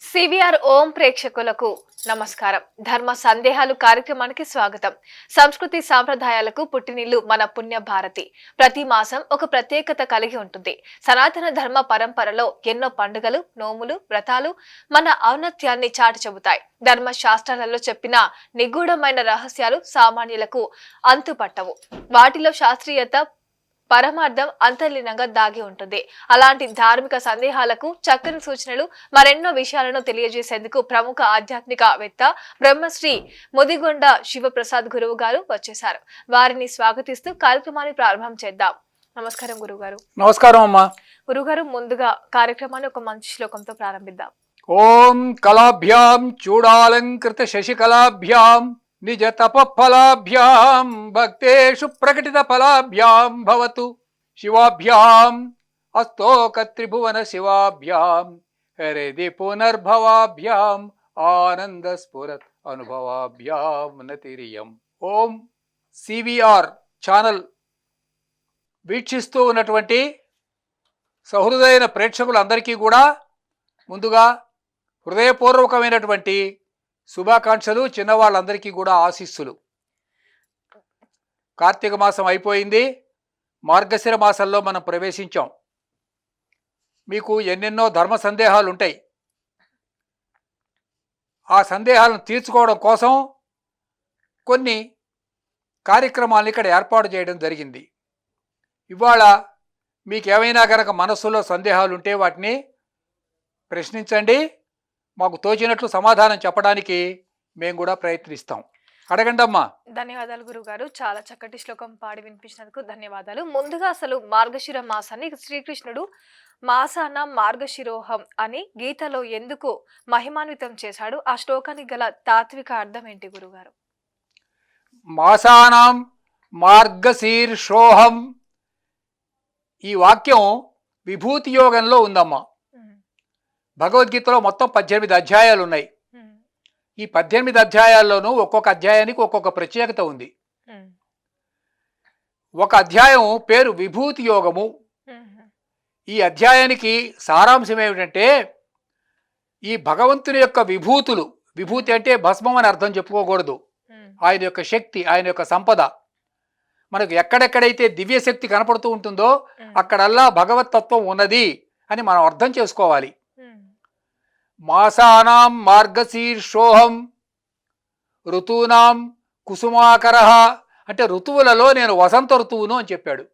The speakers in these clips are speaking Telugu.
సివిఆర్ ఓం ప్రేక్షకులకు నమస్కారం. ధర్మ సందేహాలు కార్యక్రమానికి స్వాగతం. సంస్కృతి సాంప్రదాయాలకు పుట్టినిల్లు మన పుణ్య భారతి. ప్రతి మాసం ఒక ప్రత్యేకత కలిగి ఉంటుంది. సనాతన ధర్మ పరంపరలో ఎన్నో పండుగలు, నోములు, వ్రతాలు మన ఔన్నత్యాన్ని చాటి చెబుతాయి. ధర్మ శాస్త్రాలలో చెప్పిన నిగూఢమైన రహస్యాలు సామాన్యులకు అంతుపట్టవు. వాటిలో శాస్త్రీయత, పరమార్థం అంతర్లీనంగా దాగి ఉంటుంది. అలాంటి ధార్మిక సందేహాలకు చక్కని సూచనలు, మరెన్నో విషయాలను తెలియజేసేందుకు ప్రముఖ ఆధ్యాత్మికవేత్త బ్రహ్మశ్రీ ముదిగొండ శివప్రసాద్ గురువు గారు వచ్చేశారు. వారిని స్వాగతిస్తూ కార్యక్రమాన్ని ప్రారంభం చేద్దాం. నమస్కారం గురుగారు. నమస్కారం అమ్మా. గురుగారు, ముందుగా కార్యక్రమాన్ని ఒక మంచి శ్లోకంతో ప్రారంభిద్దాం. ఓం కళాభ్యాం చూడాలంకృత శశికళాభ్యాం నిజ తపఫలాభ్యాం భక్తేషు ప్రకటిత ఫలాభ్యాం భవతు శివాభ్యాం అస్తోక త్రిభువన శివాభ్యాం హరిది పునర్భవాభ్యాం ఆనంద స్ఫురత్ అనుభవాభ్యాం నతిరియం. ఓం సివిఆర్ ఛానల్ వీక్షిస్తూ ఉన్నటువంటి సహృదయన ప్రేక్షకులందరికీ కూడా ముందుగా హృదయపూర్వకమైనటువంటి శుభాకాంక్షలు, చిన్నవాళ్ళందరికీ కూడా ఆశీస్సులు. కార్తీక మాసం అయిపోయింది, మార్గశిర మాసంలో మనం ప్రవేశించాం. మీకు ఎన్నెన్నో ధర్మ సందేహాలు ఉంటాయి. ఆ సందేహాలను తీర్చుకోవడం కోసం కొన్ని కార్యక్రమాలను ఇక్కడ ఏర్పాటు చేయడం జరిగింది. ఇవాళ మీకు ఏమైనా కనుక మనస్సులో సందేహాలు ఉంటే వాటిని ప్రశ్నించండి. మాకు తోచినట్లు సమాధానం చెప్పడానికి మేము కూడా ప్రయత్నిస్తాం. అడగండి అమ్మా. ధన్యవాదాలు గురుగారు. చాలా చక్కటి శ్లోకం పాడి వినిపించినందుకు ధన్యవాదాలు. ముందుగా అసలు మార్గశిర మాసాన్ని శ్రీకృష్ణుడు మాసాన మార్గశిరోహం అని గీతలో ఎందుకు మహిమాన్వితం చేశాడు? ఆ శ్లోకానికి గల తాత్విక అర్థం ఏంటి గురుగారు? మాసానాం మార్గశీర్షోహం, ఈ వాక్యం విభూతి యోగంలో ఉందమ్మా. భగవద్గీతలో మొత్తం 18 అధ్యాయాలు ఉన్నాయి. ఈ 18 అధ్యాయాల్లోనూ ఒక్కొక్క అధ్యాయానికి ఒక్కొక్క ప్రత్యేకత ఉంది. ఒక అధ్యాయం పేరు విభూతి యోగము. ఈ అధ్యాయానికి సారాంశం ఏమిటంటే, ఈ భగవంతుని యొక్క విభూతులు, విభూతి అంటే భస్మం అని అర్థం చెప్పుకోకూడదు, ఆయన యొక్క శక్తి, ఆయన యొక్క సంపద. మనకు ఎక్కడెక్కడైతే దివ్యశక్తి కనపడుతూ ఉంటుందో అక్కడల్లా భగవతత్వం ఉన్నది అని మనం అర్థం చేసుకోవాలి. మాసానాం మార్గశీర్షోహం ఋతూనాం కుసుమాకరః అంటే ఋతువులలో నేను వసంత ఋతువును అని చెప్పాడు.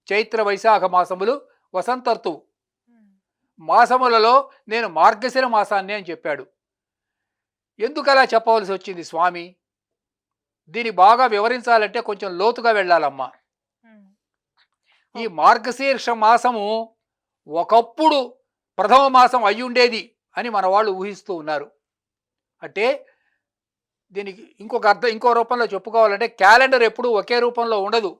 చైత్ర వైశాఖ మాసములు వసంత ఋతువు. మాసములలో నేను మార్గశిర మాసాన్ని అని చెప్పాడు. ఎందుకు అలా చెప్పవలసి వచ్చింది స్వామి? దీన్ని బాగా వివరించాలంటే కొంచెం లోతుగా వెళ్ళాలమ్మా. ఈ మార్గశీర్ష మాసము ఒకప్పుడు ప్రథమ మాసం అయ్యుండేది అని మన వాళ్ళు ఊహిస్తూ ఉన్నారు. అంటే దీనికి ఇంకొక అర్థం, ఇంకో రూపంలో చెప్పుకోవాలంటే క్యాలెండర్ ఎప్పుడు ఒకే రూపంలో ఉండదు.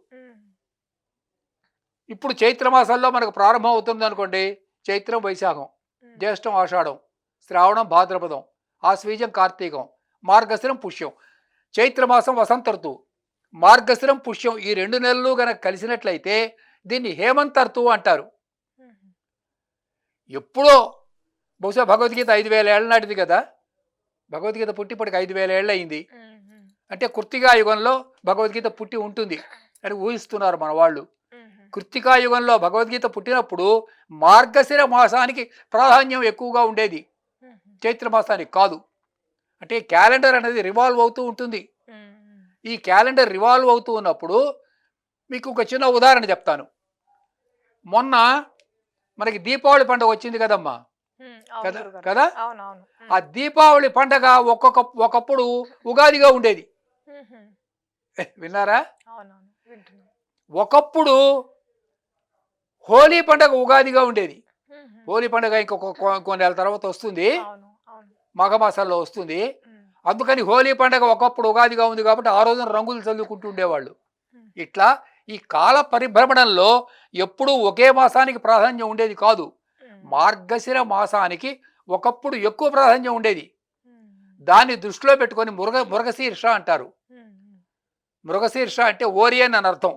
ఇప్పుడు చైత్రమాసంలో మనకు ప్రారంభం అవుతుంది అనుకోండి. చైత్రం వైశాఖం, జ్యేష్టం ఆషాఢం, శ్రావణం భాద్రపదం, ఆశ్వీజం కార్తీకం, మార్గశిరం పుష్యం. చైత్రమాసం వసంత ఋతువు, మార్గశిరం పుష్యం ఈ 2 నెలలు గనక కలిసినట్లయితే దీన్ని హేమంత ఋతువు అంటారు. ఎప్పుడో బహుశా భగవద్గీత 5000 ఏళ్ల నాటిది కదా. భగవద్గీత పుట్టి ఇప్పటికి 5000 ఏళ్ళు అయింది. అంటే కృత్తికా యుగంలో భగవద్గీత పుట్టి ఉంటుంది అని ఊహిస్తున్నారు మన వాళ్ళు. కృత్తికా యుగంలో భగవద్గీత పుట్టినప్పుడు మార్గశిర మాసానికి ప్రాధాన్యం ఎక్కువగా ఉండేది, చైత్ర మాసానికి కాదు. అంటే క్యాలెండర్ అనేది రివాల్వ్ అవుతూ ఉంటుంది. ఈ క్యాలెండర్ రివాల్వ్ అవుతూ ఉన్నప్పుడు మీకు ఒక చిన్న ఉదాహరణ చెప్తాను. మొన్న మనకి దీపావళి పండుగ వచ్చింది కదమ్మా, కదా. ఆ దీపావళి పండగ ఒకప్పుడు ఉగాదిగా ఉండేది. విన్నారా? ఒకప్పుడు హోలీ పండగ ఉగాదిగా ఉండేది. హోలీ పండగ ఇంకొక కొన్ని నెలల తర్వాత వస్తుంది, మాఘమాసాల్లో వస్తుంది. అందుకని హోలీ పండగ ఒకప్పుడు ఉగాదిగా ఉంది కాబట్టి ఆ రోజున రంగులు చల్లుకుంటూ ఉండేవాళ్ళు. ఇట్లా ఈ కాల పరిభ్రమణంలో ఎప్పుడూ ఒకే మాసానికి ప్రాధాన్యం ఉండేది కాదు. మార్గశిర మాసానికి ఒకప్పుడు ఎక్కువ ప్రాధాన్యం ఉండేది. దాన్ని దృష్టిలో పెట్టుకొని మృగశీర్ష అంటారు. మృగశీర్ష అంటే ఓరియన్ అని అర్థం.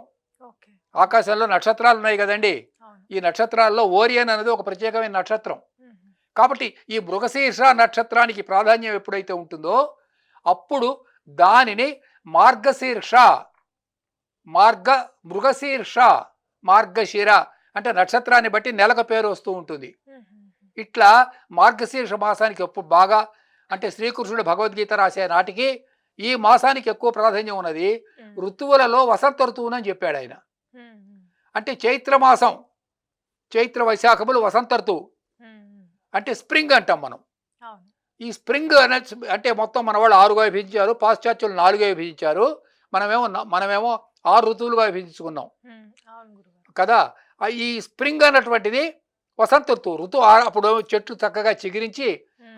ఆకాశంలో నక్షత్రాలు ఉన్నాయి కదండి. ఈ నక్షత్రాల్లో ఓరియన్ అనేది ఒక ప్రత్యేకమైన నక్షత్రం. కాబట్టి ఈ మృగశీర్ష నక్షత్రానికి ప్రాధాన్యం ఎప్పుడైతే ఉంటుందో అప్పుడు దానిని మార్గశీర్ష మృగశీర్ష మార్గశిర అంటే నక్షత్రాన్ని బట్టి నెలకు పేరు వస్తూ ఉంటుంది. ఇట్లా మార్గశీర్ష మాసానికి ఎప్పుడు బాగా అంటే శ్రీకృష్ణుడు భగవద్గీత రాసే నాటికి ఈ మాసానికి ఎక్కువ ప్రాధాన్యం ఉన్నది. ఋతువులలో వసంత ఋతువునని చెప్పాడు ఆయన. అంటే చైత్రమాసం, చైత్ర వైశాఖములు వసంత ఋతువు అంటే స్ప్రింగ్ అంటాం మనం. ఈ స్ప్రింగ్ అంటే మొత్తం మన వాళ్ళు 6గా విభజించారు, పాశ్చాత్యులు 4గా విభజించారు, మనమేమో 6 ఋతువులుగా విభజించుకున్నాం కదా. ఈ స్ప్రింగ్ అన్నటువంటిది వసంత ఋతువు. అప్పుడు చెట్లు చక్కగా చిగురించి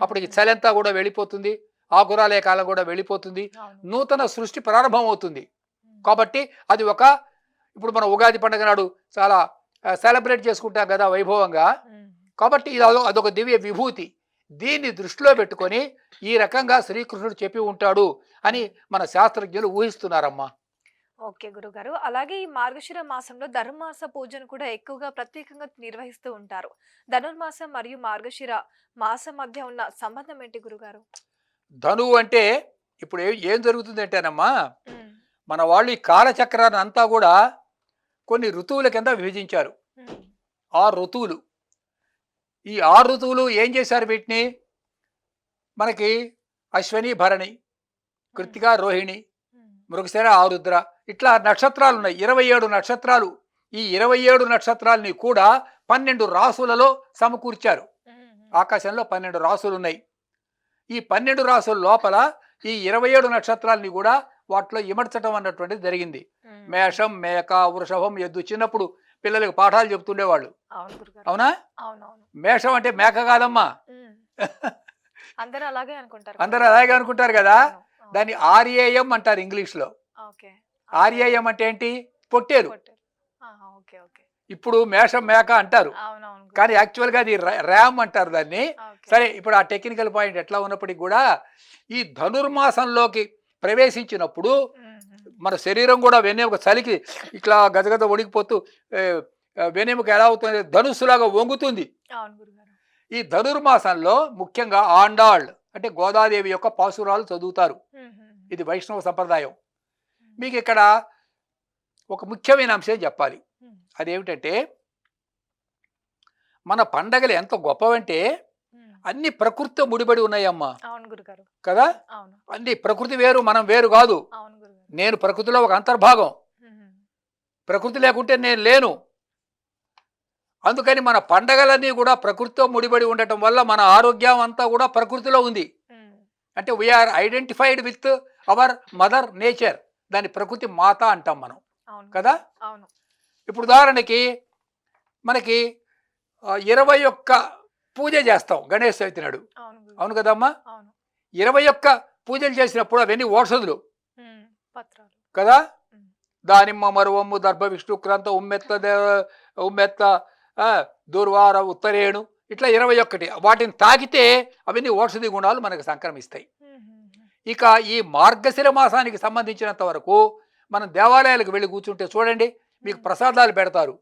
అప్పటికి చలంతా కూడా వెళ్ళిపోతుంది, ఆకురాలే కాలం కూడా వెళ్ళిపోతుంది, నూతన సృష్టి ప్రారంభం అవుతుంది. కాబట్టి అది ఇప్పుడు మన ఉగాది పండుగ నాడు చాలా సెలబ్రేట్ చేసుకుంటాం కదా వైభవంగా. కాబట్టి ఇది అదొక దివ్య విభూతి. దీన్ని దృష్టిలో పెట్టుకొని ఈ రకంగా శ్రీకృష్ణుడు చెప్పి ఉంటాడు అని మన శాస్త్రజ్ఞులు ఊహిస్తున్నారమ్మా. ఓకే గురుగారు, అలాగే ఈ మార్గశిర మాసంలో ధనుర్మాస పూజను కూడా ఎక్కువగా ప్రత్యేకంగా నిర్వహిస్తూ ఉంటారు. ధనుర్మాసం మరియు మార్గశిర మాసం మధ్య ఉన్న సంబంధం ఏంటి గురుగారు? ధనువు అంటే ఇప్పుడు ఏం జరుగుతుంది అంటేనమ్మా, మన వాళ్ళు ఈ కాలచక్రాన్ని అంతా కూడా కొన్ని ఋతువుల కింద విభజించారు. 6 ఋతువులు. ఈ 6 ఋతువులు ఏం చేశారు? వీటిని మనకి అశ్వని, భరణి, కృత్తిక, రోహిణి, మృగశిర, ఆరుద్ర ఇట్లా నక్షత్రాలు ఉన్నాయి. 27 నక్షత్రాలు. ఈ 27 నక్షత్రాలని కూడా 12 రాసులలో సమకూర్చారు. ఆకాశంలో 12 రాసులు ఉన్నాయి. ఈ 12 రాసుల లోపల ఈ 27 నక్షత్రాలని కూడా వాటిలో ఇమర్చటం అన్నటువంటిది జరిగింది. మేషం, మేక, వృషభం, ఎద్దు. చిన్నప్పుడు పిల్లలకు పాఠాలు చెప్తుండేవాళ్ళు. అవునా? మేషం అంటే మేక కాదమ్మా. అందరూ అలాగే అనుకుంటారు కదా. దాన్ని ఆర్ఏఎం అంటారు ఇంగ్లీష్లో. ఆర్ఏఎం అంటే ఏంటి? పొట్టేలు. ఇప్పుడు మేషం, మేక అంటారు, కానీ యాక్చువల్గా అది ర్యామ్ అంటారు దాన్ని. సరే, ఇప్పుడు ఆ టెక్నికల్ పాయింట్ ఎట్లా ఉన్నప్పటికీ కూడా ఈ ధనుర్మాసంలోకి ప్రవేశించినప్పుడు మన శరీరం కూడా వెన్నెముక చలికి ఇట్లా గజగజ వణికిపోతూ వెన్నెముక ఎలా అవుతుంది? ధనుస్సులాగా వంగుతుంది. ఈ ధనుర్మాసంలో ముఖ్యంగా ఆండాళ్ అంటే గోదాదేవి యొక్క పాసురాలు చదువుతారు. ఇది వైష్ణవ సంప్రదాయం. మీకు ఇక్కడ ఒక ముఖ్యమైన అంశం చెప్పాలి. అదేమిటంటే మన పండగలు ఎంత గొప్పవంటే అన్ని ప్రకృతితో ముడిపడి ఉన్నాయమ్మా కదా. అన్ని ప్రకృతి వేరు, మనం వేరు కాదు. నేను ప్రకృతిలో ఒక అంతర్భాగం. ప్రకృతి లేకుంటే నేను లేను. అందుకని మన పండగలన్నీ కూడా ప్రకృతితో ముడిపడి ఉండటం వల్ల మన ఆరోగ్యం అంతా కూడా ప్రకృతిలో ఉంది. అంటే we're identified with our mother nature. దాని ప్రకృతి మాత అంటాం మనం కదా. ఇప్పుడు ఉదాహరణకి మనకి 21 పూజ చేస్తాం గణేష్ చవితి నాడు. అవును కదమ్మా. 21 పూజలు చేసినప్పుడు అవన్నీ ఓషధులు కదా. దానిమ్మ, మరువమ్ము, దర్భ, విష్ణుక్రాంత, ఉమ్మెత్త, దూర్వార, ఉత్తరేణు ఇట్లా 21. వాటిని తాకితే అవన్నీ ఓషధి గుణాలు మనకు సంక్రమిస్తాయి. ఇక ఈ మార్గశిర మాసానికి సంబంధించినంత వరకు మనం దేవాలయాలకు వెళ్ళి కూర్చుంటే చూడండి, మీకు ప్రసాదాలు పెడతారు.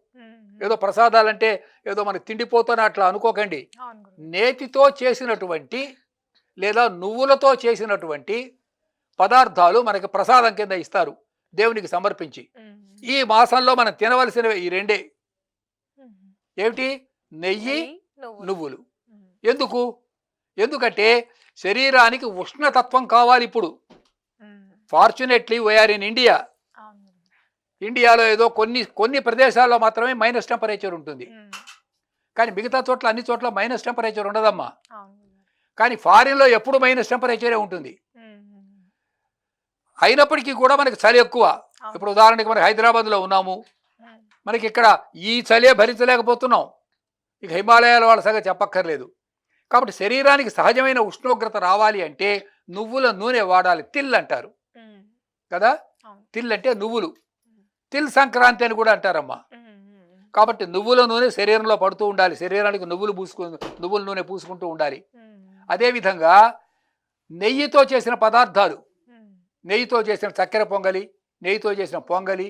ఏదో ప్రసాదాలు అంటే ఏదో మనకి తిండిపోతాను అట్లా అనుకోకండి. నేతితో చేసినటువంటి లేదా నువ్వులతో చేసినటువంటి పదార్థాలు మనకి ప్రసాదం కింద ఇస్తారు దేవునికి సమర్పించి. ఈ మాసంలో మనం తినవలసినవి ఈ రెండే. ఏమిటి? నెయ్యి, నువ్వులు. ఎందుకంటే శరీరానికి ఉష్ణతత్వం కావాలి. ఇప్పుడు ఫార్చునేట్లీ వీఆర్ ఇన్ ఇండియా. ఇండియాలో ఏదో కొన్ని ప్రదేశాల్లో మాత్రమే మైనస్ టెంపరేచర్ ఉంటుంది, కానీ మిగతా చోట్ల అన్ని చోట్ల మైనస్ టెంపరేచర్ ఉండదమ్మా. కానీ ఫారిన్లో ఎప్పుడు మైనస్ టెంపరేచరే ఉంటుంది. అయినప్పటికీ కూడా మనకి చలి ఎక్కువ. ఇప్పుడు ఉదాహరణకి మనకి హైదరాబాద్లో ఉన్నాము, మనకి ఇక్కడ ఈ చలే భరించలేకపోతున్నాం. ఇక హిమాలయాల వాళ్ళ సంగతి చెప్పక్కర్లేదు. కాబట్టి శరీరానికి సహజమైన ఉష్ణోగ్రత రావాలి అంటే నువ్వుల నూనె వాడాలి. తిల్ అంటారు కదా. తిల్ అంటే నువ్వులు. తిల్ సంక్రాంతి అని కూడా అంటారమ్మా. కాబట్టి నువ్వుల నూనె శరీరంలో పడుతూ ఉండాలి. శరీరానికి నువ్వుల నూనె పూసుకుంటూ ఉండాలి. అదేవిధంగా నెయ్యితో చేసిన పదార్థాలు, నెయ్యితో చేసిన చక్కెర పొంగలి, నెయ్యితో చేసిన పొంగలి,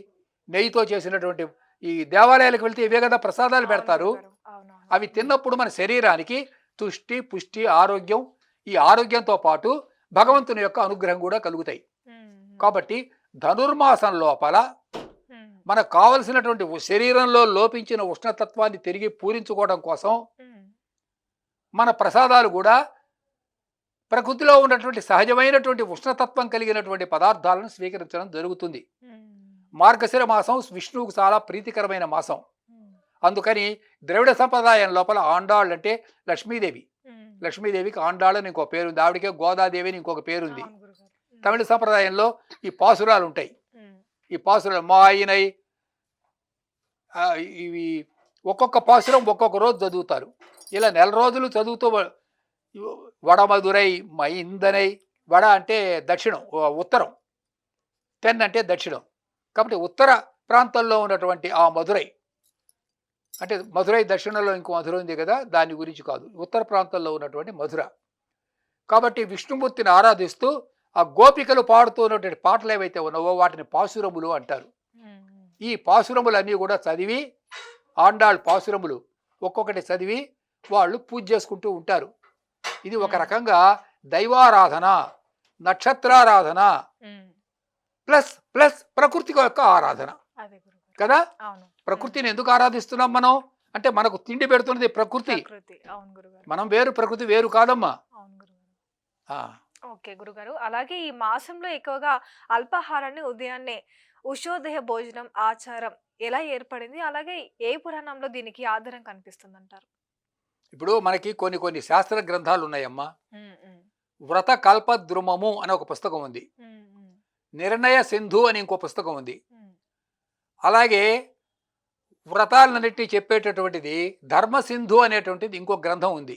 నెయ్యితో చేసినటువంటి ఈ దేవాలయాలకు వెళ్తే ఇవే కదా ప్రసాదాలు పెడతారు. అవి తిన్నప్పుడు మన శరీరానికి తుష్టి, పుష్టి, ఆరోగ్యం, ఈ ఆరోగ్యంతో పాటు భగవంతుని యొక్క అనుగ్రహం కూడా కలుగుతాయి. కాబట్టి ధనుర్మాసం లోపల మనకు కావలసినటువంటి శరీరంలో లోపించిన ఉష్ణతత్వాన్ని తిరిగి పూరించుకోవడం కోసం మన ప్రసాదాలు కూడా ప్రకృతిలో ఉన్నటువంటి సహజమైనటువంటి ఉష్ణతత్వం కలిగినటువంటి పదార్థాలను స్వీకరించడం జరుగుతుంది. మార్గశిర మాసం విష్ణువుకు చాలా ప్రీతికరమైన మాసం. అందుకని ద్రవిడ సంప్రదాయం లోపల ఆండాళ్ళు అంటే లక్ష్మీదేవి. లక్ష్మీదేవికి ఆండాళ్ళు అని ఇంకో పేరుంది, ఆవిడకే గోదాదేవి అని ఇంకొక పేరుంది. తమిళ సంప్రదాయంలో ఈ పాసురాలు ఉంటాయి. ఈ పాసురాలు మాయినై ఇవి ఒక్కొక్క పాసురం ఒక్కొక్క రోజు చదువుతారు. ఇలా నెల రోజులు చదువుతూ వడమధురై మైందనై, వడ అంటే దక్షిణం, ఉత్తరం, తెన్ అంటే దక్షిణం. కాబట్టి ఉత్తర ప్రాంతంలో ఉన్నటువంటి ఆ మధురై అంటే మధురై దక్షిణంలో ఇంకో మధుర ఉంది కదా, దాని గురించి కాదు, ఉత్తర ప్రాంతంలో ఉన్నటువంటి మధుర. కాబట్టి విష్ణుమూర్తిని ఆరాధిస్తూ ఆ గోపికలు పాడుతున్నటువంటి పాటలు ఏవైతే ఉన్నావో వాటిని పాసురములు అంటారు. ఈ పాసురములన్నీ కూడా చదివి ఆండాళ్ పాసురములు ఒక్కొక్కటి చదివి వాళ్ళు పూజ చేసుకుంటూ ఉంటారు. ఇది ఒక రకంగా దైవారాధన, నక్షత్రారాధన ప్లస్ ప్లస్ ప్రకృతి యొక్క ఆరాధన కదా. ప్రకృతిని ఎందుకు ఆరాధిస్తున్నాం మనం అంటే మనకు తిండి పెడుతున్నది ప్రకృతి. మనం వేరు, ప్రకృతి వేరు కాదమ్మా. ఓకే గురుగారు, అలాగే ఈ మాసంలో ఎక్కువగా అల్పాహారాన్ని ఉదయాన్నే ఉషోదయ భోజనం ఆచారం ఎలా ఏర్పడింది, అలాగే ఏ పురాణంలో దీనికి ఆధారం కనిపిస్తుంది అంటారు? ఇప్పుడు మనకి కొన్ని కొన్ని శాస్త్ర గ్రంథాలు ఉన్నాయమ్మా. వ్రత కల్పద్రుమము అనే ఒక పుస్తకం ఉంది, నిర్ణయ సింధు అని ఇంకో పుస్తకం ఉంది. అలాగే వ్రతాలన్నిటినీ చెప్పేటటువంటిది ధర్మ సింధు అనేటువంటిది ఇంకో గ్రంథం ఉంది.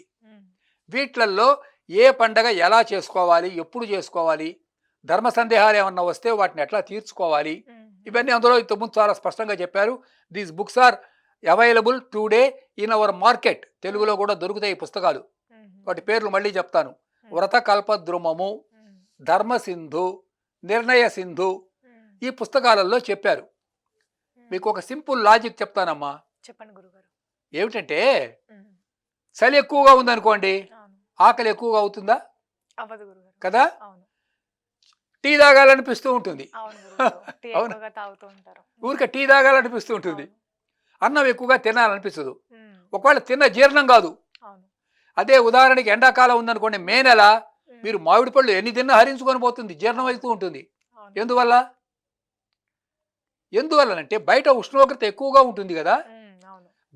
వీటిల్లో ఏ పండగ ఎలా చేసుకోవాలి, ఎప్పుడు చేసుకోవాలి, ధర్మ సందేహాలు ఏమన్నా వస్తే వాటిని ఎట్లా తీర్చుకోవాలి, ఇవన్నీ అందులో ఇంతకుముందు చాలా స్పష్టంగా చెప్పారు. These books are available today in our market. తెలుగులో కూడా దొరుకుతాయి ఈ పుస్తకాలు. వాటి పేర్లు మళ్ళీ చెప్తాను. వ్రత కల్పద్రుమము, ధర్మ సింధు, నిర్ణయ సింధు, ఈ పుస్తకాలలో చెప్పారు. మీకు ఒక సింపుల్ లాజిక్ చెప్తానమ్మా. చెప్పండి గురుగారు. ఏమిటంటే చలి ఎక్కువగా ఉందనుకోండి, ఆకలి ఎక్కువగా అవుతుందా? కదా. టీ తాగాలనిపిస్తూ ఉంటుంది. ఊరికే టీ తాగాలనిపిస్తూ ఉంటుంది. అన్నం ఎక్కువగా తినాలనిపిస్తుంది. ఒకవేళ తిన్న జీర్ణం కాదు. అదే ఉదాహరణకి ఎండాకాలం ఉందనుకోండి, మే నెల, మీరు మామిడి పళ్ళు ఎన్ని తిన్నా హరించుకొని పోతుంది, జీర్ణం అవుతూ ఉంటుంది. ఎందువల్లనంటే బయట ఉష్ణోగ్రత ఎక్కువగా ఉంటుంది కదా.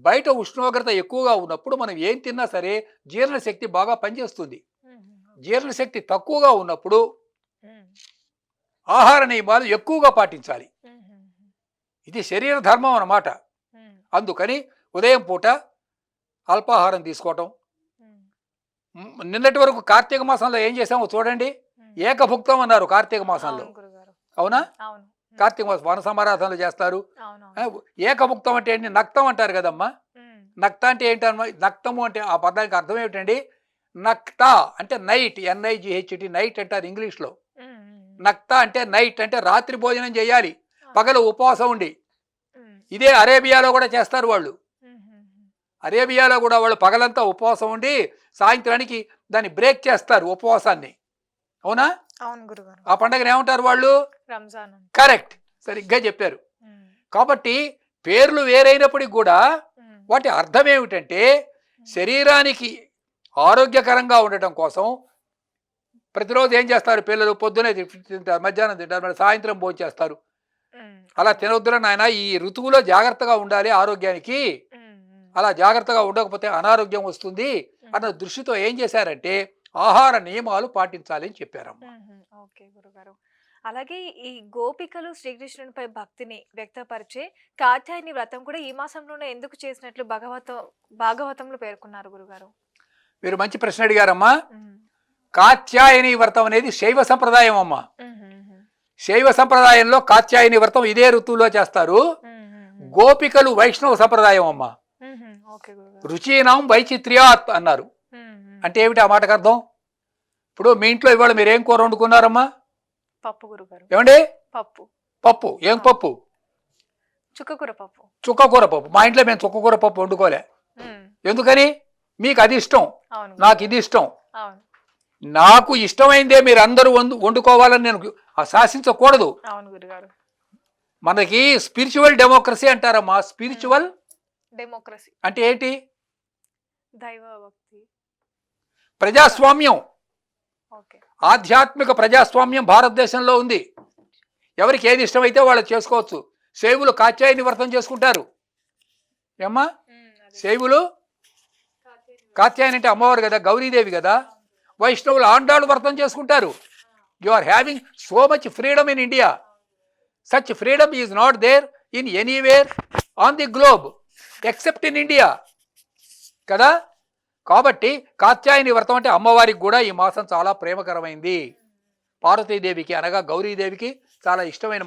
బయట ఉష్ణోగ్రత ఎక్కువగా ఉన్నప్పుడు మనం ఏం తిన్నా సరే జీర్ణశక్తి బాగా పనిచేస్తుంది. జీర్ణశక్తి తక్కువగా ఉన్నప్పుడు ఆహార నియమాలు ఎక్కువగా పాటించాలి. ఇది శరీర ధర్మం అన్నమాట. అందుకని ఉదయం పూట అల్పాహారం తీసుకోవటం. నిన్నటి వరకు కార్తీక మాసంలో ఏం చేసామో చూడండి, ఏకభుక్తం అన్నారు కార్తీక మాసంలో. అవునా? కార్తీక మాసం వన సమారాధనలు చేస్తారు. ఏకభుక్తం అంటే ఏంటి? నక్తం అంటారు కదమ్మా. నక్త అంటే ఏంటమ్మా? నక్తము అంటే ఆ పదానికి అర్థం ఏమిటండి? నక్త అంటే నైట్, NIGHT, నైట్ అంటారు ఇంగ్లీష్లో. నక్త అంటే నైట్ అంటే రాత్రి భోజనం చేయాలి, పగలు ఉపవాసం ఉండి. ఇదే అరేబియాలో కూడా చేస్తారు వాళ్ళు. అరేబియాలో కూడా వాళ్ళు పగలంతా ఉపవాసం ఉండి సాయంత్రానికి దాన్ని బ్రేక్ చేస్తారు ఉపవాసాన్ని. అవునా? ఆ పండుగను ఏమంటారు వాళ్ళు? రంజాన్. కరెక్ట్, సరిగ్గా చెప్పారు. కాబట్టి పేర్లు వేరైనప్పటికీ కూడా వాటి అర్థం ఏమిటంటే శరీరానికి ఆరోగ్యకరంగా ఉండటం కోసం ప్రతిరోజు ఏం చేస్తారు పిల్లలు? పొద్దునే తింటారు, మధ్యాహ్నం తింటారు, మరి సాయంత్రం భోజనం చేస్తారు. అలా తినొద్దురా నాయన, ఈ ఋతువులో జాగ్రత్తగా ఉండాలి ఆరోగ్యానికి, అలా జాగ్రత్తగా ఉండకపోతే అనారోగ్యం వస్తుంది అన్న దృష్టితో ఏం చేశారంటే ఆహార నియమాలు పాటించాలి అని చెప్పారమ్మా. ఓకే గురుగారు, అలాగే ఈ గోపికలు శ్రీకృష్ణునిపై భక్తిని వ్యక్తపరిచే కాత్యాయని వ్రతం కూడా ఈ మాసంలోనే ఎందుకు చేసినట్లు భాగవతంలో పేర్కొన్నారు గురుగారు? మీరు మంచి ప్రశ్న అడిగారమ్మా. కాత్యాయని వ్రతం అనేది శైవ సంప్రదాయం అమ్మా. శైవ సంప్రదాయంలో కాత్యాయని వ్రతం ఇదే ఋతువులో చేస్తారు. గోపికలు వైష్ణవ సంప్రదాయం అమ్మా. రుచీనాం వైచిత్ర్యాత్ అన్నారు. అంటే ఏమిటి ఆ మాటకు అర్థం? ఇప్పుడు మీ ఇంట్లో ఇవాళ మీరు ఏం కూర వండుకున్నారమ్మా? పప్పు గురుగారు. ఏమండి? పప్పు. పప్పు. ఏం పప్పు? చుక్కకూర పప్పు. చుక్కకూర పప్పు. మా ఇంట్లో మేము చుక్కకూర పప్పు వండుకోలే. ఎందుకని? మీకు అది ఇష్టం, అవును నాకు ఇది ఇష్టం, అవును నాకు ఇష్టమైందే మీరు అందరూ వండుకోవాలని నేను శాసించకూడదు. అవును గురుగారు. మనకి స్పిరిచువల్ డెమోక్రసీ అంటారమ్మా. స్పిరిచువల్ డెమోక్రసీ అంటే ఏంటి? దైవ భక్తి ప్రజాస్వామ్యం, ఓకే ఆధ్యాత్మిక ప్రజాస్వామ్యం భారతదేశంలో ఉంది. ఎవరికి ఏది ఇష్టమైతే వాళ్ళు చేసుకోవచ్చు. శైవులు కాత్యాయని వ్రతం చేసుకుంటారు. ఏమ్మా, శైవులు కాత్యాయని అంటే అమ్మవారు కదా, గౌరీదేవి కదా. వైష్ణవులు ఆండాళ్ళు వ్రతం చేసుకుంటారు. You are having so much freedom in India. Such freedom is not there in anywhere on the globe except in India కదా. కాబట్టి కాత్యాయని వ్రతం అంటే అమ్మవారికి కూడా ఈ మాసం చాలా ప్రేమకరమైంది. పార్వతీదేవికి అనగా గౌరీదేవికి చాలా ఇష్టమైన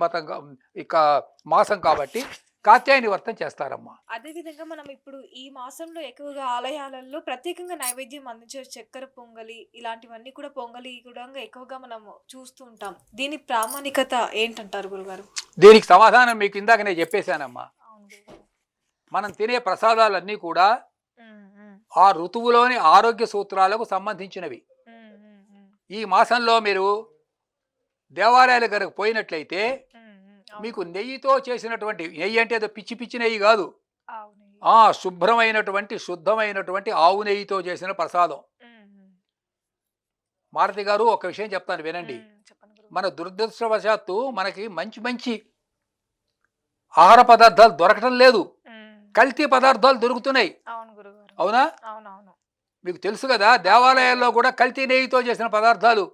మాసం కాబట్టి కాత్యాయని వ్రతం చేస్తారమ్మా. అదే విధంగా మనం ఇప్పుడు ఈ మాసంలో ఎక్కువగా ఆలయాలలో ప్రత్యేకంగా నైవేద్యం అందించే చక్కెర పొంగలి ఇలాంటివన్నీ కూడా పొంగలి కూడా ఎక్కువగా మనం చూస్తూ ఉంటాం. దీని ప్రామాణికత ఏంటంటారు గురుగారు? దీనికి సమాధానం మీకు ఇందాక నేను చెప్పేశానమ్మా. మనం తినే ప్రసాదాలన్నీ కూడా ఆ ఋతువులోని ఆరోగ్య సూత్రాలకు సంబంధించినవి. ఈ మాసంలో మీరు దేవాలయాల కనుక పోయినట్లయితే మీకు నెయ్యితో చేసినటువంటి, నెయ్యి అంటే ఏదో పిచ్చి పిచ్చి నెయ్యి కాదు, శుభ్రమైనటువంటి శుద్ధమైనటువంటి ఆవు నెయ్యితో చేసిన ప్రసాదం. మారుతి గారు ఒక విషయం చెప్తాను వినండి. మన దురదృష్టవశాత్తు మనకి మంచి మంచి ఆహార పదార్థాలు దొరకటం లేదు, కల్తీ పదార్థాలు దొరుకుతున్నాయి. అవునా? మీకు తెలుసు కదా, దేవాలయాల్లో కూడా కల్తీ నెయ్యితో చేసిన పదార్థాలు.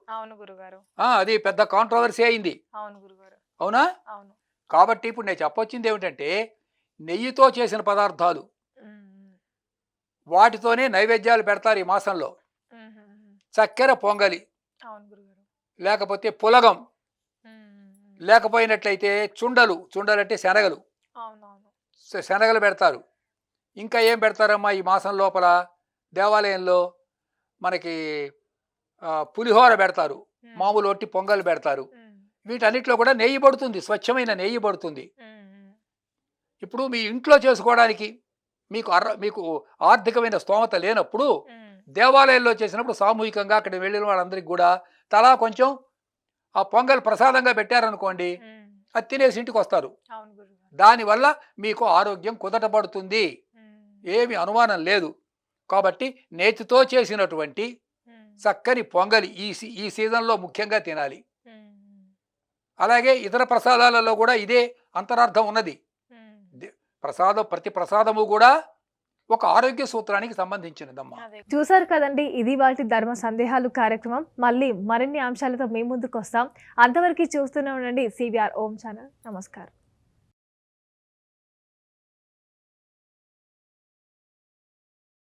అది పెద్ద కాంట్రవర్సీ అయింది. అవునా? కాబట్టి ఇప్పుడు నేను చెప్పొచ్చింది ఏమిటంటే, నెయ్యితో చేసిన పదార్థాలు వాటితోనే నైవేద్యాలు పెడతారు ఈ మాసంలో. చక్కెర పొంగలి, లేకపోతే పులగం, లేకపోయినట్లయితే చుండలు అంటే శనగలు, శనగలు పెడతారు. ఇంకా ఏం పెడతారమ్మా ఈ మాసం లోపల? దేవాలయంలో మనకి పులిహోర పెడతారు, మామూలు ఒట్టి పొంగలు పెడతారు. వీటన్నిటిలో కూడా నెయ్యి పడుతుంది, స్వచ్ఛమైన నెయ్యి పడుతుంది. ఇప్పుడు మీ ఇంట్లో చేసుకోవడానికి మీకు ఆర్థికమైన స్తోమత లేనప్పుడు దేవాలయంలో చేసినప్పుడు సామూహికంగా అక్కడ వెళ్ళిన వాళ్ళందరికీ కూడా తలా కొంచెం ఆ పొంగల్ ప్రసాదంగా పెట్టారనుకోండి, అది తినేసి ఇంటికి వస్తారు. దానివల్ల మీకు ఆరోగ్యం కుదటపడుతుంది, ఏమి అనుమానం లేదు. కాబట్టి నేతితో చేసినటువంటి చక్కని పొంగలి ఈ సీజన్లో ముఖ్యంగా తినాలి. అలాగే ఇతర ప్రసాదాలలో కూడా ఇదే అంతరార్థం ఉన్నది. ప్రతి ప్రసాదము కూడా ఒక ఆరోగ్య సూత్రానికి సంబంధించినదమ్మా. చూసారు కదండి, ఇది వాటి ధర్మ సందేహాలు కార్యక్రమం. మళ్ళీ మరిన్ని అంశాలతో మీ ముందుకు వస్తాం. అంతవరకు చూస్తూనే ఉండండి CVR ఓం ఛానల్. నమస్కారం.